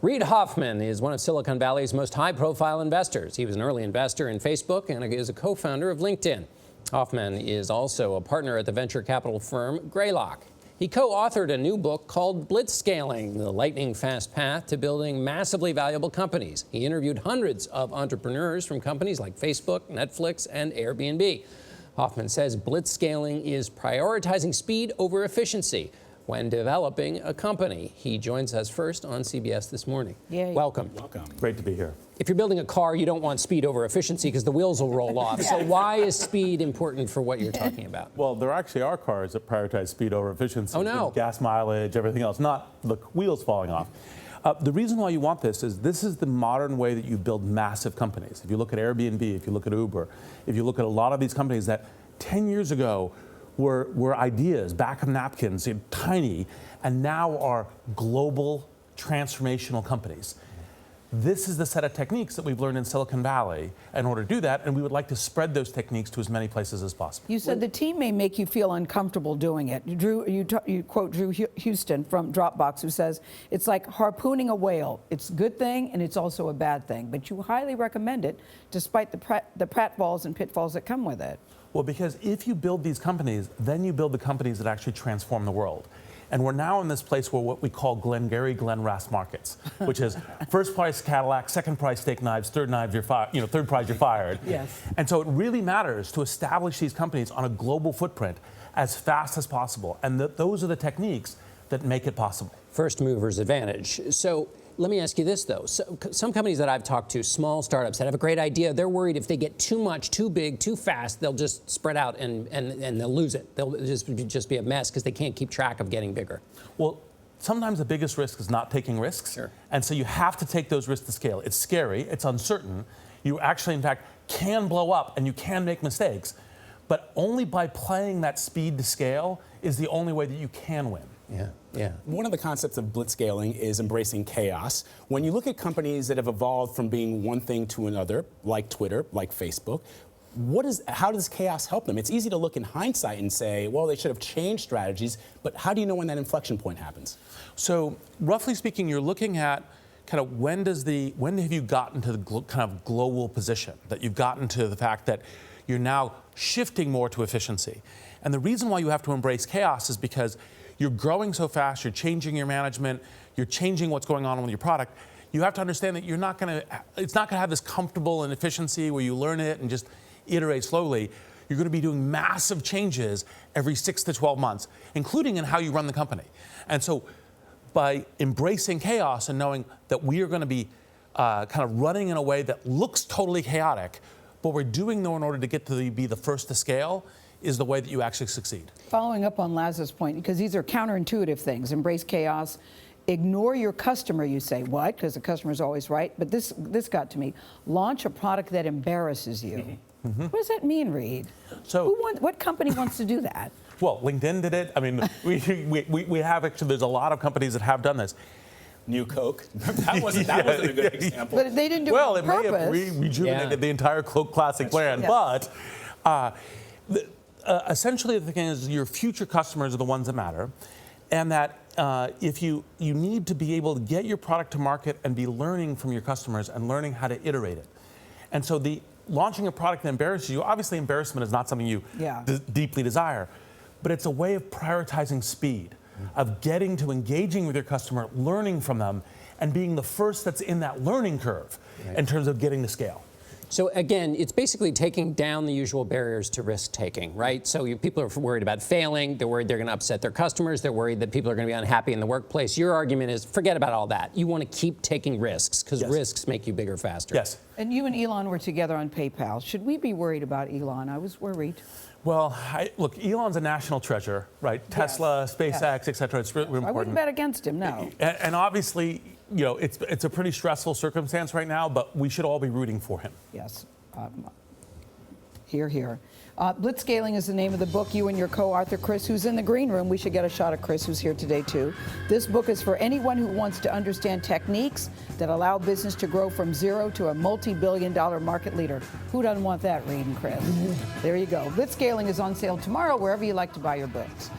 Reid Hoffman is one of Silicon Valley's most high-profile investors. He was an early investor in Facebook and is a co-founder of LinkedIn. Hoffman is also a partner at the venture capital firm Gayle. He co-authored a new book called Blitzscaling, the lightning-fast path to building massively valuable companies. He interviewed hundreds of entrepreneurs from companies like Facebook, Netflix, and Airbnb. Hoffman says blitzscaling is prioritizing speed over efficiency when developing a company. He joins us first on CBS This Morning. Yay. Welcome. Welcome. Great to be here. If you're building a car, you don't want speed over efficiency because the wheels will roll off. So why is speed important for what you're talking about? Well, there actually are cars that prioritize speed over efficiency. Oh, no. Gas mileage, everything else, not the wheels falling off. The reason why you want this is the modern way that you build massive companies. If you look at Airbnb, if you look at Uber, if you look at a lot of these companies that 10 years ago were ideas, back of napkins, tiny, and now are global transformational companies. This is the set of techniques that we've learned in Silicon Valley in order to do that, and we would like to spread those techniques to as many places as possible. You said the team may make you feel uncomfortable doing it. You quote Drew Houston from Dropbox, who says, it's like harpooning a whale. It's a good thing, and it's also a bad thing. But you highly recommend it, despite the pratfalls and pitfalls that come with it. Well, because if you build these companies, then you build the companies that actually transform the world. And we're now in this place where what we call Glengarry Glen Ross markets, which is first price Cadillac, second price steak knives, third prize you're fired. Yes. And so it really matters to establish these companies on a global footprint as fast as possible. And those are the techniques that make it possible. First mover's advantage. So let me ask you this, though. Some companies that I've talked to, small startups that have a great idea, they're worried if they get too much, too big, too fast, they'll just spread out and they'll lose it. They'll just be a mess because they can't keep track of getting bigger. Well, sometimes the biggest risk is not taking risks. Sure. And so you have to take those risks to scale. It's scary, it's uncertain. You actually, in fact, can blow up and you can make mistakes. But only by playing that speed to scale is the only way that you can win. Yeah. One of the concepts of blitzscaling is embracing chaos. When you look at companies that have evolved from being one thing to another, like Twitter, like Facebook, how does chaos help them? It's easy to look in hindsight and say, well, they should have changed strategies, but how do you know when that inflection point happens? So, roughly speaking, you're looking at kind of when have you gotten to the kind of global position, that you've gotten to the fact that you're now shifting more to efficiency. And the reason why you have to embrace chaos is because you're growing so fast, you're changing your management, you're changing what's going on with your product. You have to understand that it's not going to have this comfortable and efficiency where you learn it and just iterate slowly. You're going to be doing massive changes every 6 to 12 months, including in how you run the company. And so by embracing chaos and knowing that we are going to be kind of running in a way that looks totally chaotic, but we're doing though in order to get to be the first to scale, is the way that you actually succeed. Following up on Laz's point, because these are counterintuitive things, embrace chaos, ignore your customer, you say. What? Because the customer's always right. But this got to me. Launch a product that embarrasses you. Mm-hmm. What does that mean, Reid? So, what company wants to do that? Well, LinkedIn did it. I mean, we have actually, there's a lot of companies that have done this. New Coke. That wasn't a good example. But they didn't do it on purpose. Well, it may have rejuvenated the entire Coke Classic brand, yes. But essentially the thing is your future customers are the ones that matter, and that if you need to be able to get your product to market and be learning from your customers and learning how to iterate it. And so launching a product that embarrasses you, obviously embarrassment is not something you deeply desire, but it's a way of prioritizing speed, of getting to engaging with your customer, learning from them, and being the first that's in that learning curve in terms of getting to scale. So again, it's basically taking down the usual barriers to risk-taking, right? So people are worried about failing. They're worried they're going to upset their customers. They're worried that people are going to be unhappy in the workplace. Your argument is forget about all that. You want to keep taking risks because risks make you bigger faster. Yes. And you and Elon were together on PayPal. Should we be worried about Elon? I was worried. Well, look, Elon's a national treasure, right? Yes. Tesla, SpaceX, et cetera. It's really important. I wouldn't bet against him, no. And obviously, it's a pretty stressful circumstance right now, but we should all be rooting for him. Yes. Here. Blitzscaling is the name of the book. You and your co-author, Chris, who's in the green room. We should get a shot of Chris, who's here today, too. This book is for anyone who wants to understand techniques that allow business to grow from zero to a multi-billion-dollar market leader. Who doesn't want that, Reid and Chris? There you go. Blitzscaling is on sale tomorrow, wherever you like to buy your books.